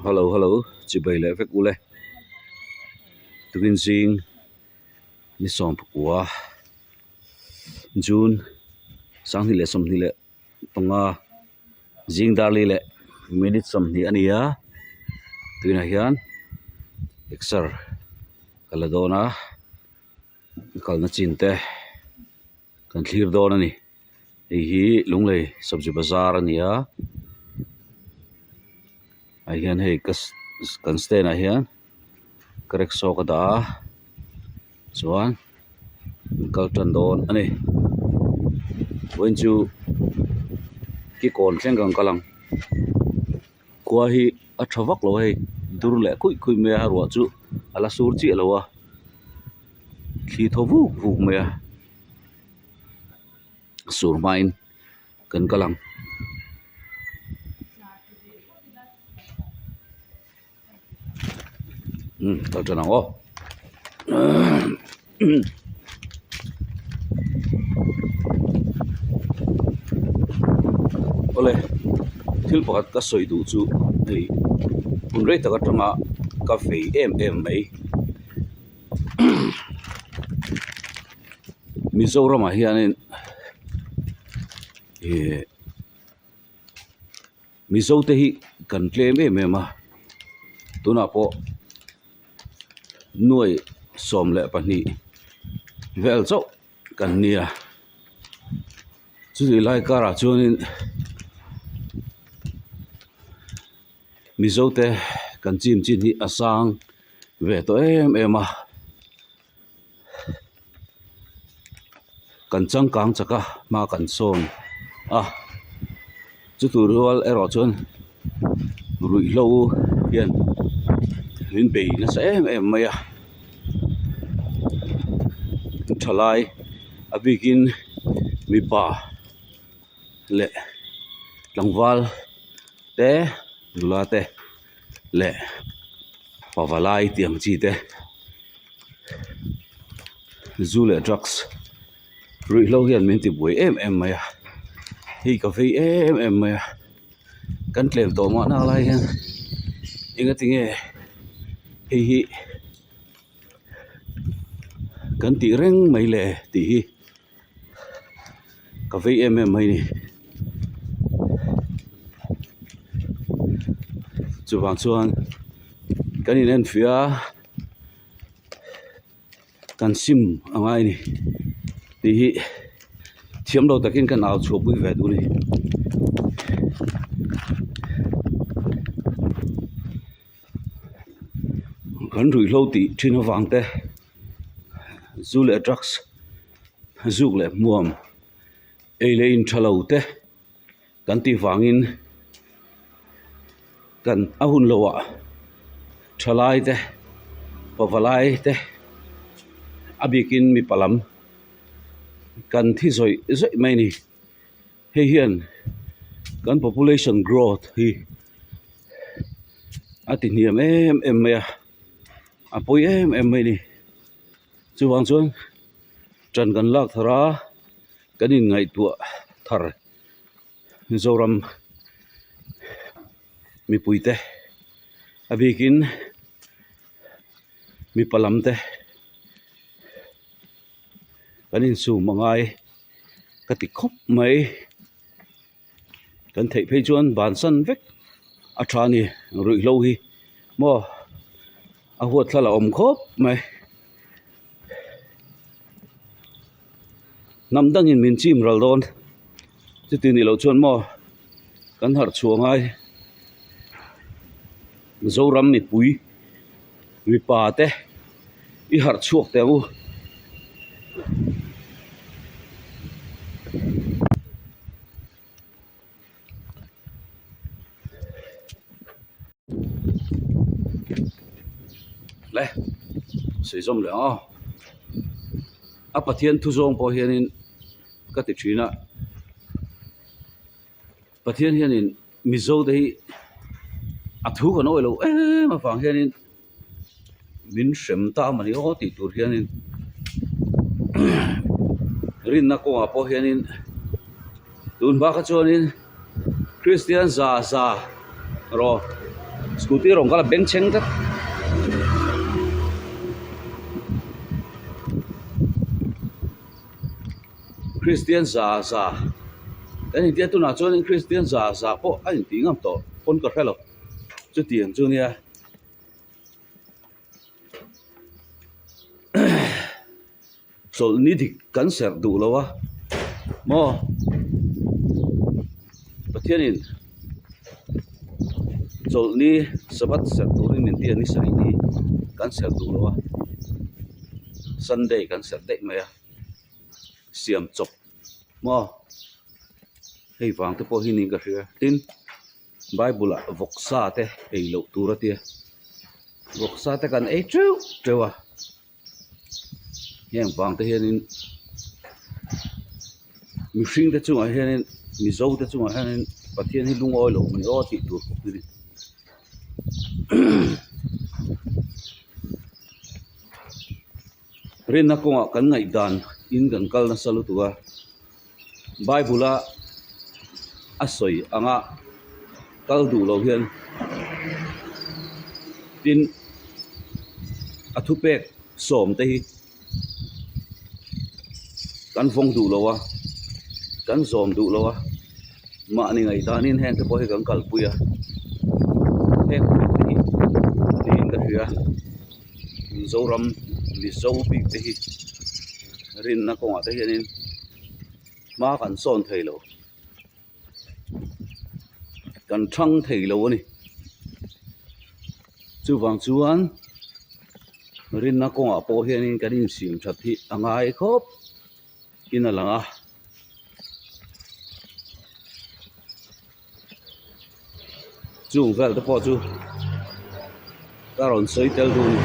hello chi bai le vek ule tukin sing ni som pukwa june sang ni le som ni le panga jing darli le minute som ni ania tuina hian exer kaladona kalna chinte kan thlir don ani hi lunglei sabji bazar ania ai hian hei kan stand a hian correct so ka da chuan kal tan don ani when chu ki kon thleng gang kalang kwa hi a thawak lo hei dur le kui me ha ro chu ala sur chi lowa khi thovu vu me sur main kan kalang tao cho nào ole thil pakat ka soi du chu ei un rei taka tanga ka fei em mai Mizoram a hianin mizo te hi kan tlem em ma tuna po nuôi som lệ bản nhị vel chau kan nia chu lai kara chuanin mizo te kan chim chin hi asang ve to em a kan chang kang chaka ma kan som chu tu rual ero chuan rui lo hian hin be na sa em mai a thalai a begin mi pa le langwal te lula te le pavalai tiang chi te zule drugs rui lo hian min ti bui em mai a hi ka ve em mai a kan tlem to ma na lai hian inga tinge hi kan ti reng mai le ti hi ka ve em mai ni chu wang chuan kan in en fia kan sim angai ni ti hi thiam lo takin kan au chho pui ve du ni kan rui lo ti thina wang te zule drugs zule muam eile in thalo te kan ti wangin kan ahun lowa thalai te pavalai te abikin mi palam kan thi zoi mai ni he hian kan population growth hi ati niam em me apoi em mai ni chu wang chuan tran kan lak thara kanin ngai tua thar Mizoram mi puite abikin mi palam te kanin su mangai kati khop mai kan thei phei chuan ban san vek a thani rui lo hi mo a huat thala om khop mai namdang in min chim ral don chu ti ni lo chuan mo kan har chuangai zoram mi pui mi pa te I har chuak te u le sei zom le a pathian thu zong po hianin ka ti thina pathian hianin mizo dei a thu ka noi lo ma fang hianin min shem ta mani o ti tur hianin rin na ko a po hianin tun ba ka chuanin Christian za ro scooty rong kala beng cheng ta Christian za ani dia tu na chuan Christian za po ai tingam to pon ka hello chu tiang chu nia sol ni dik kan ser du lawa mo pathianin sol ni sabat ser turin min ti ani sari ni kan ser du lawa Sunday kan ser dei maya siam chop mo hei wang te po hi ning ka hria tin Bible a voksa te ei lo tura tia voksa te kan ei trewa yang wang te hianin mi hring te chunga hianin mi zo te chunga hianin pathian hi lungoi lo mi o ti tur ni rin na konga kan ngai dan in kan kal na salu tuwa Bible asoi anga kal du lo hian tin athupek som te hi kan phong du lo wa kan som du lo wa ma ni ngai danin hen te po hi kan kal puya hek ni ning ka hria zoram li zo big te hi rin na konga te hianin ma kan son thei lo kan thang thei lo ni chu wang chuan rin na konga po hianin kan in sim that hi angai khop in alanga chung vel te po chu karon soi tel du ni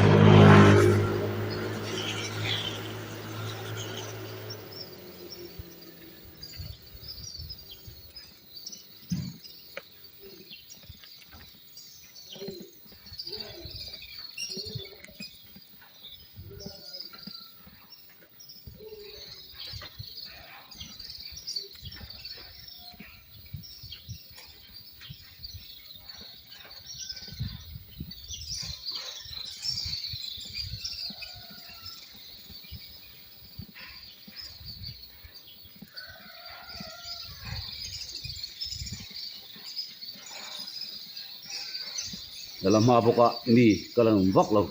dalam mabuka ni kalang vak lo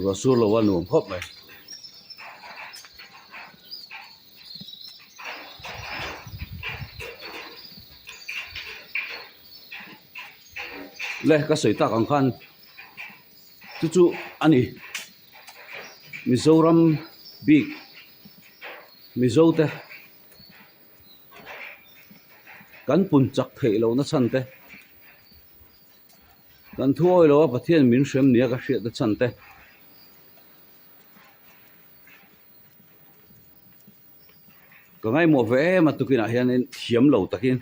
rasul lo wanu hop mai leh ka soi tak ang khan chu ani Mizoram big Mizote kan pun chak thei lo na chan te kan thuoi lo pathian min shrem nia ka hriat na chan te ka ngai mo ve ma tukina hian hiam lo takin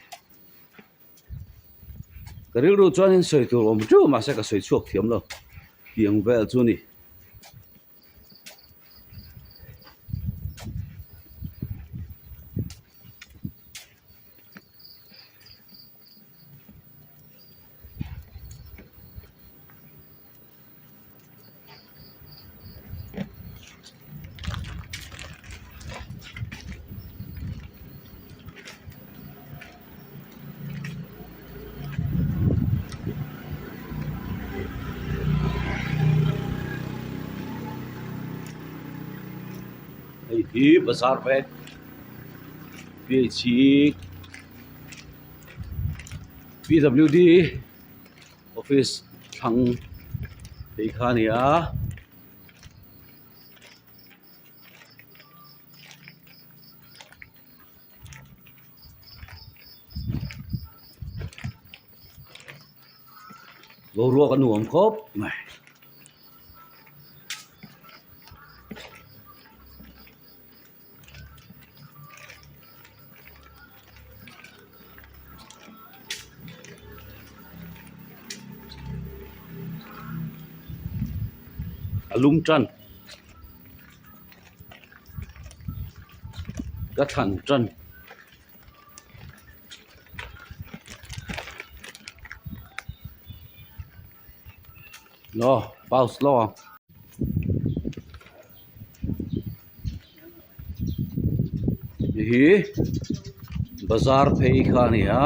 ka ril ru chuan in soi tur om chu ma se ka soi chuak thiam lo tiang vel chu ni hi bazar pe PWD office thang dei khania lo ruak anu am khop mai alum tran ก็ทันจันรอเป้าสรอนี่बाजार पे खानी हा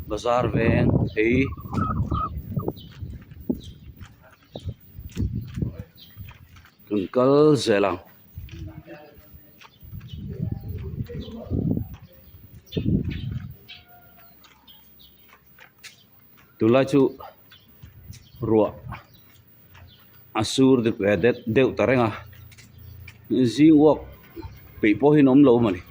बाजार वें पे कंकल zelang tulai chu ruwa asur de vedet deu tarenga zi wok pe po hinom lo mani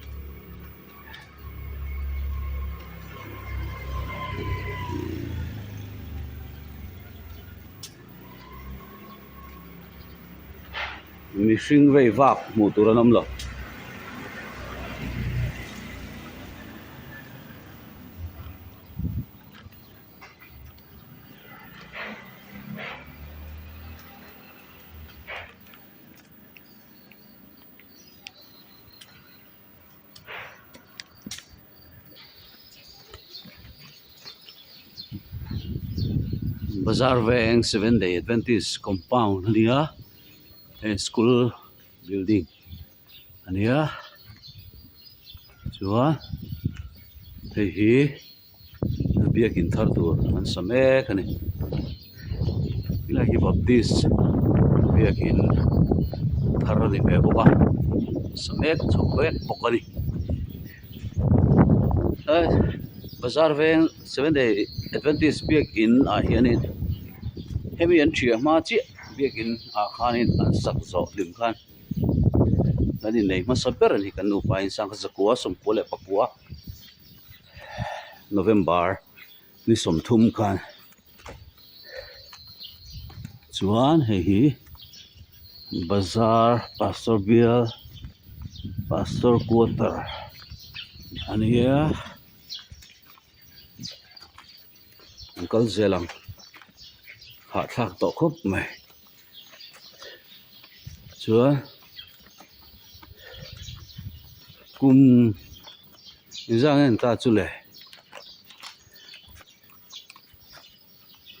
mi hring vei vak mu turanam lo Bazaar Veng 7-day Adventist compound ania school building ania chuan hei hi biakin thar tur an samek ani ila hi baptist biakin thar ani me boka samek chokwek pokani Bazaar Veng 7-day Adventist biakin a hianin hemi an thia ma chi biakin a khanin an sak zo lim khan ani nei ma saber ani kan upa in sang zakua som pole papua November ni som thum khan chuan hei hi Bazaar Pastor Bill Pastor Quarter ania Uncle Zelang hạ thác tổ khúc mày chúa cùng ra người ta chú lệ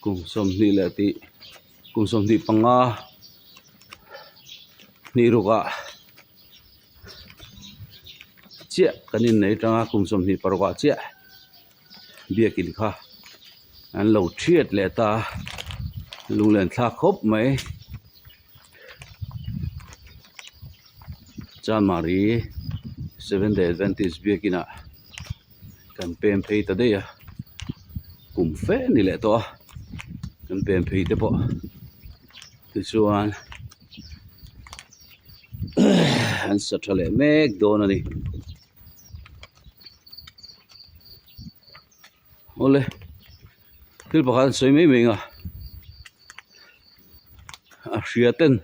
cùng xóm đi lệ tí cùng xóm đi bằng nga ni ruga chia cái nên này trang cùng xóm đi parwa chia bia kinh kha anh lâu triết lệ ta lung lên thác khốp mấy John Marie 7-day Adventist biakina campaign pay today cùng phê ni lệ to campaign pay te po ti chuan an sathale mek don ani ole thil pakhan soi mai menga Riaten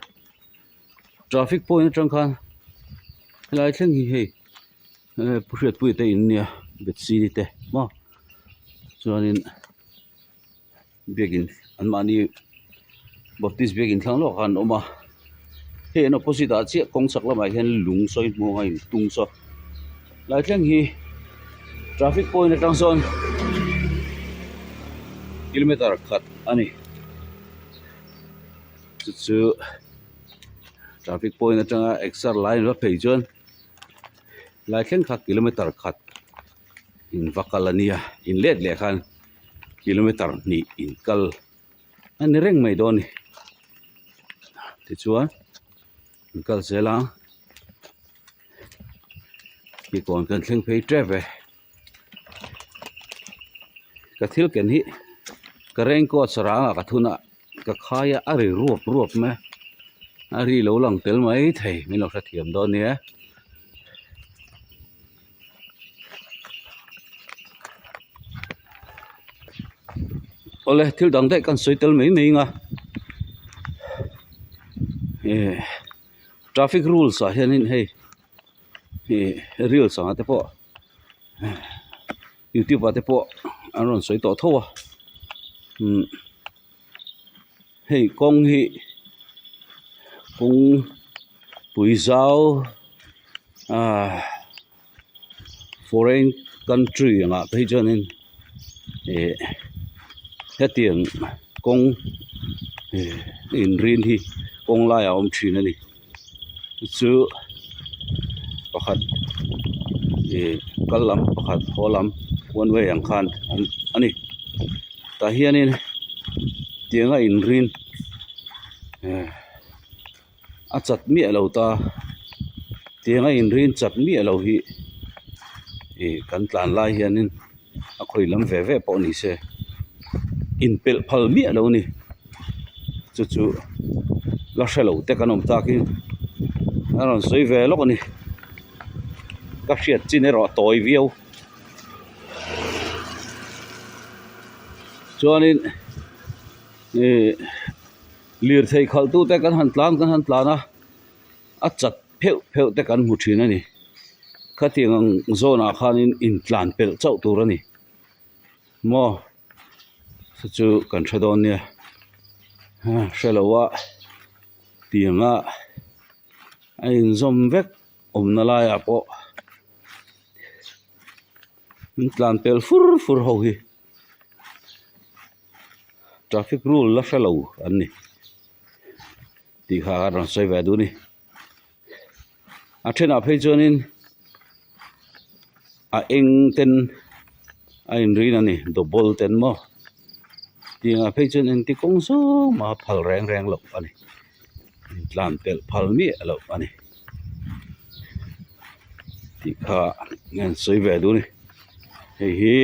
traffic point trong khan lai thleng hi hei puhriat pui te in nia bet si te ma chuanin begin an mani baptist begin thlang lo khan oma he no posita che kong sak lama hian lung soi mo ngai tung so lai thleng hi traffic point atang zone kilometer khat ani chu traffic point atanga extra line lo phei chuan lai thleng kha kilometer khat in vakalania in let le khan kilometer ni in kal ani reng mai doni ti chuan in kal zela ki kon kan thleng phei treve ka thil ken hi ka reng ko saranga ka thuna ka khaya ari ruop me ari lo lang tel mai thei mi lo tha thiam do nia ole thil dang dai kan soitel mai mai nga traffic rules a hianin hei real sang ate po YouTube ate po aron soi to thowa hei kong hi kong pui zau foreign country nga pe chonin hetiang kong in rin hi kong la ya thrin ani chu pakhat kalam pakhat holam one way ang khan ani ta hianin tianga in rin a chat mi alo ta tianga in rin chat mi alo hi kan tlan lai hianin a khoi lam ve ve pawh ni se in pel phal mi alo ni chu la shelo te kanom takin aron soi ve lok ani ka hriat chin ero toy viau chuanin lir thei khal tu te kan han tlana a chat pheu te kan mu thin ani khatiang zona khanin in tlan pel chau tur ani mo chu kan thadon nia shalowa tianga in zom vek omna la ya po in tlan pel fur ho hi traffic rule la shalo ani ti kha ran sai va du ni a thena phei chonin a eng ten a in rin ani do bol ten mo tinga phei chonin ti kong so ma phal reng lo ani tlan pel phal mi lo ani ti kha ngan sai va du ni hi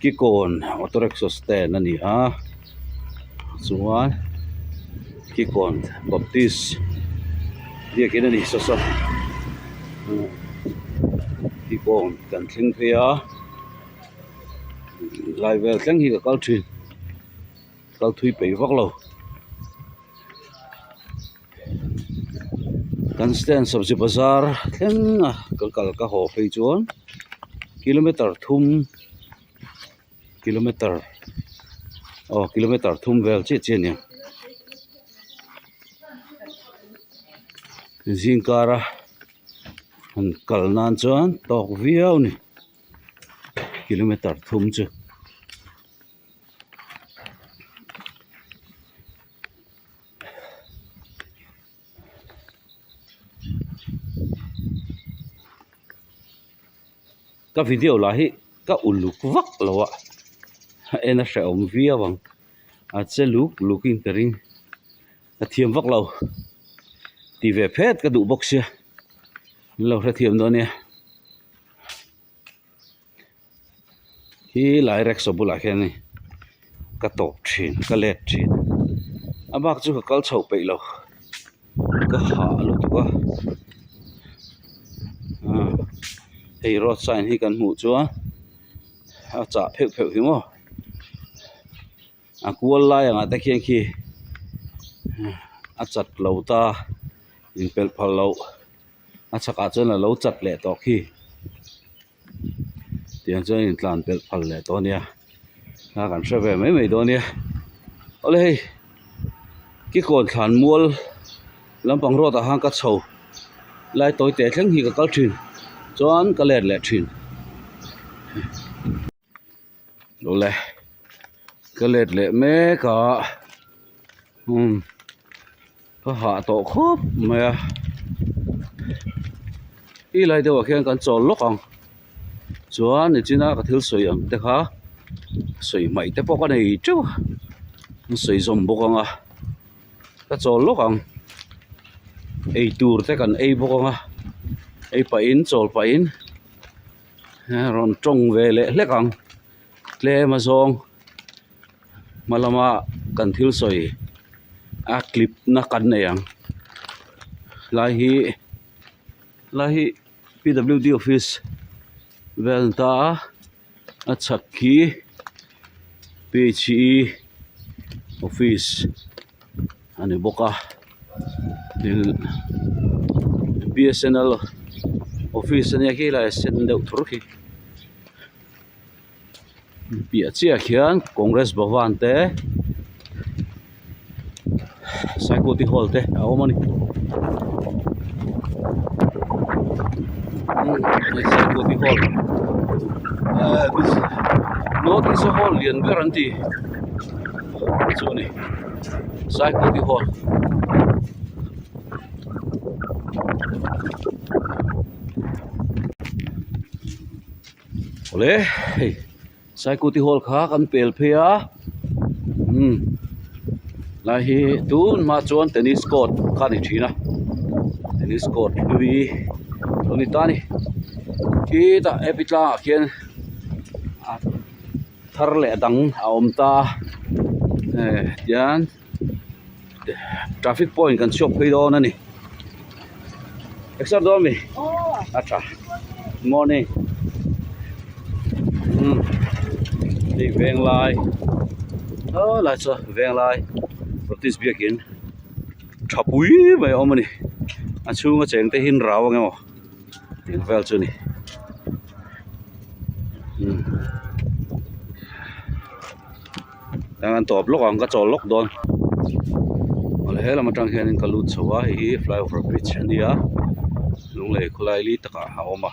ki kon auto rickshaw stand ani ha chuan ki kon baptist dia kena ni so ki kon kan thling phia lai vel tlang hi ka kal thui pe vak lo kan stand sabji bazar thleng kal ka ho phei chuan kilometer thum vel che nia zingkara han kalnan chuan tok viau ni kilometer thum chu ka video la hi ka uluk vak lawa ena hre om via wang a che lukin tering a thiam vak lo ti ve phet ka du box sia lo hre thiam do ne hi lai rek so bula khen ni ka top thin ka let thin abak chu ka kal chho pe lo ka ha lo tu ka hei road sign hi kan hmu chuan a cha pheu hi mo a kual lai anga ta khian khi a chat lo ta in pel phal lo a chaka chuan lo chat le to khi tiang chuan in tlan pel phal le to nia a kan hre ve mai do nia ole hei ki kon thlan mual lampang road a hang ka chho lai toy te thleng hi ka kal thin chuan ka let le thin le ka let le me ka ka ha to khop me i lai de wa khian kan chol lokang chuan ni china ka thil soi ang te kha soi mai te pok ani chu soi zom bokanga ka chol lokang ei tur te kan ei bokanga ei pa in chol pa in ron tong ve le hlekang tle ma zong malama kan thil soi a clip na kan ne yang lai hi PWD office velta a chakki PHE office ani boka BSNL office ani ki la sen deuh thur khi pia chia khian congress bhavan te Saikoti hall te awmani Next Saikoti Hall. This not is a hall lian guarantee. So ni Saikoti Hall. Ole, Saikoti Hall kha kan pel phea. Lai hi tun ma chuan tennis court kha ni thina. Tennis court lui ni tani. Ki ta epitla khian thar le dang aom ta yan traffic point kan shop phei don ani. Extra do mi. Acha. Morning. Đi veng lai. Lại cho veng lai. Practice biakin. Thapui mai omani. Achunga cheng te hin raw ngemo. Tin vel chu ni. Đang top lok ang ka chol lok don. Ole hela matang hian ka lut chawa hi flyover bridge ania. Lungle khulai li taka haoma.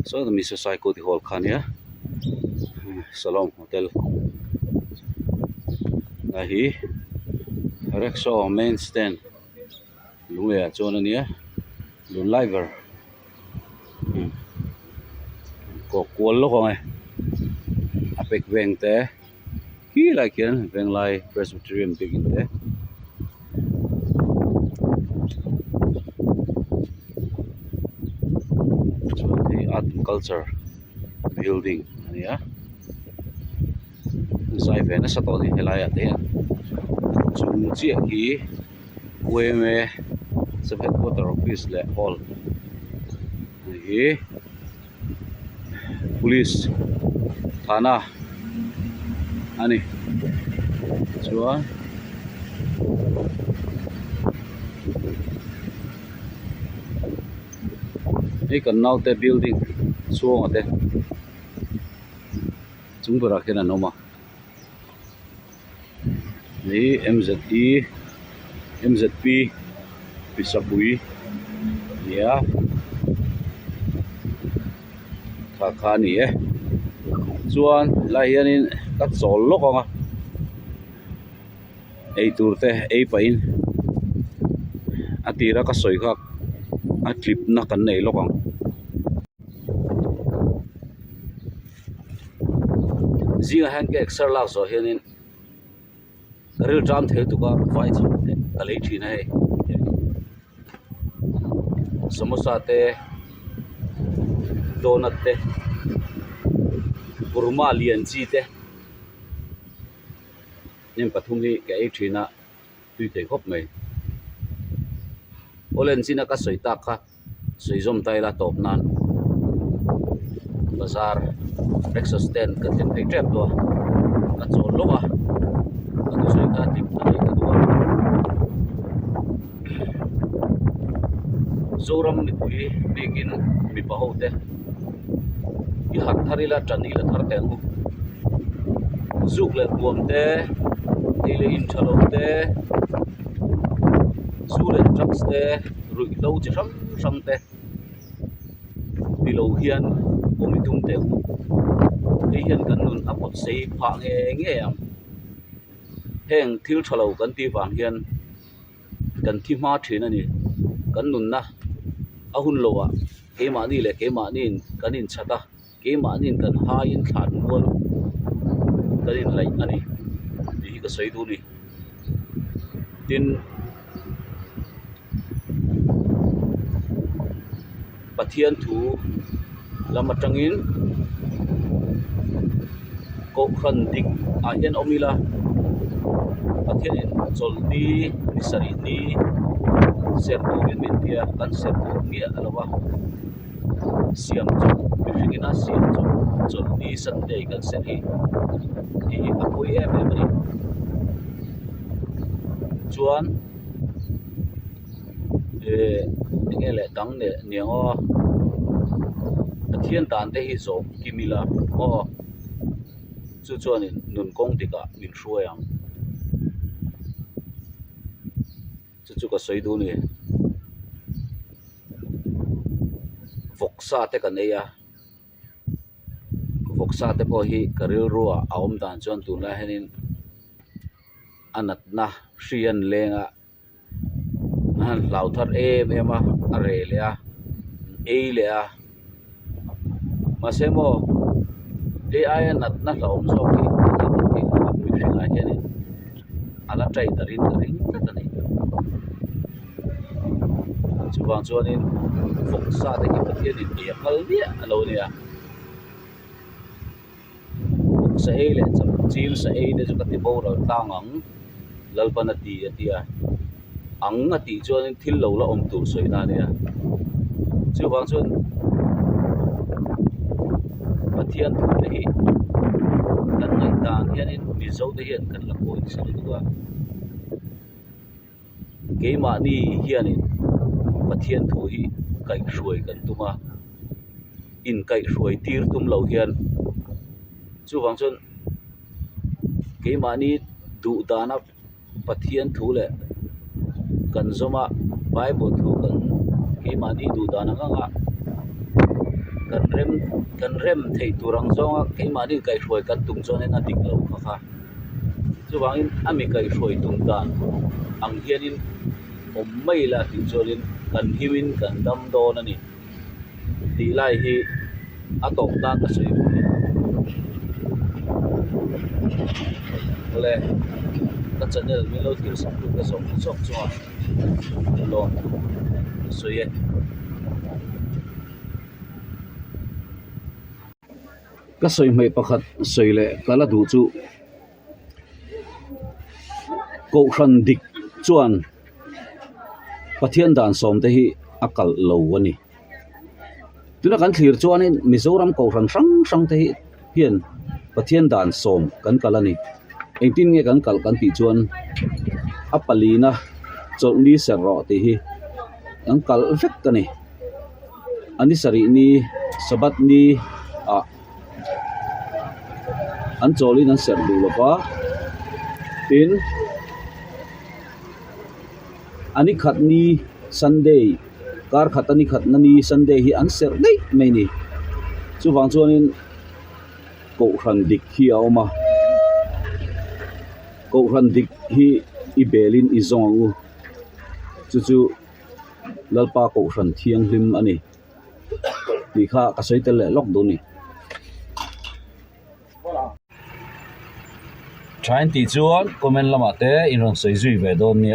So the Mr. Saikoti Hall khania. Salom Hotel. Ahi Rexo main stand. Lungle chon ania. Lun liver. Ko kwol lok ngai. Apek veng te. Ki lai kian veng lai Presbyterian begin te. So the art and culture building ania. Sai ve na sa to ni helaya te. Chung chi ki we me sub headquarter office le hall. Hi police thana ani chuan ei kan naute building chuang ate chungbara khena noma ni MZP Pisapui ya kha ni chuan lai hianin ka chol lok anga ei turte ei pain atira ka soi khak a clip na kan nei lokang zinga han ke exer lak so hianin karil tram the tu ka vai cham te kalei thina he samosa te donut te kurma lian chi te nim pathum ni ke ei thina tui te khop mai olen sina ka soi tak kha soi zom tai la top nan bazar Texas stand ka tin ai trap to ka chol lowa ka soi ka tip ta ka to zoram ni pui begin mi pahote i hat tharila tanila tharte ngu zuk le buam te ile in thalo te sule trucks te rui lo chi ram te bilo hian omitum te ei hian kan nun apot sei pha nge am heng thil thalo kan ti wang hian kan thi ma thina ni kan nun na ahun lowa ke ma ni le ke ma nin kan in chata ke ma nin kan ha in thlan wol kan in lai ani ti ka sei du ni tin pathian thu lamatangin ko khan dik a hian omila pathian in choldi nisari ni sertu min dia kan sertu mi alawa siam chok bifingina siam chok choldi sunday kan seri i apoi em ni chuan ngele dang ne niango pathian tan te hi zo kimila mo chu chuan in nun kong tika min hruayang chu ka sei du ni sa te kan eya fok sa te po hi karil ruwa aum dan chon tu la henin anat na hrian lenga an lau thar ema are le a ei le a masemo AI anat na laum so ki mi hringa hian ala trai tarin ring ta nei chuwang chuanin fok sa te ki pathian in e kal nia alo nia sa ei le chim sa ei de chu ka ti bo ro tangang lalpana ti atia ang ati chuanin thil lo la om tu soina nia chuwang chuan pathian thu te hi kan ngai tan hianin mi zo te hian kan la poi sa duwa keima ni hianin pathian thu hi kai hruai kan tuma in kai hruai tir tum lo hian chuwang chon keima ni du dana pathian thu le kan zoma bible thu kan keima ni du dana nga kan rem thei turang zonga keima ni kai hruai kan tum chon en adik lo kha chuwang in ami kai hruai tum dan ang hianin om mai la ti chorin kan himin kan dam don ani ti lai hi atok ta ka sei le ka channel mi lo tir sam ka som chok chwa lo so ye ka soi mai pakhat soi le kala du chu ko hran dik chuan pathian dan som te hi akal lo ani tuna kan thlir chuanin mizoram ko hran sang te hi hian pathian dan som kan kalani engtin nge kan kal kan ti chuan apalina cholni serro te hi ang kal vek kani ani sari ni sabat ni a an cholin an ser du lopa tin ani khat ni Sunday kar khatani khatna ni Sunday hi an ser nei mai ni chuwang chuanin ko hran dik hi auma ko hran dik hi i belin i zongu chu lalpa ko hran thiang hlim ani ni kha ka soitel le lok do ni trying ti chuan comment lama te in ron soi zui ve don ni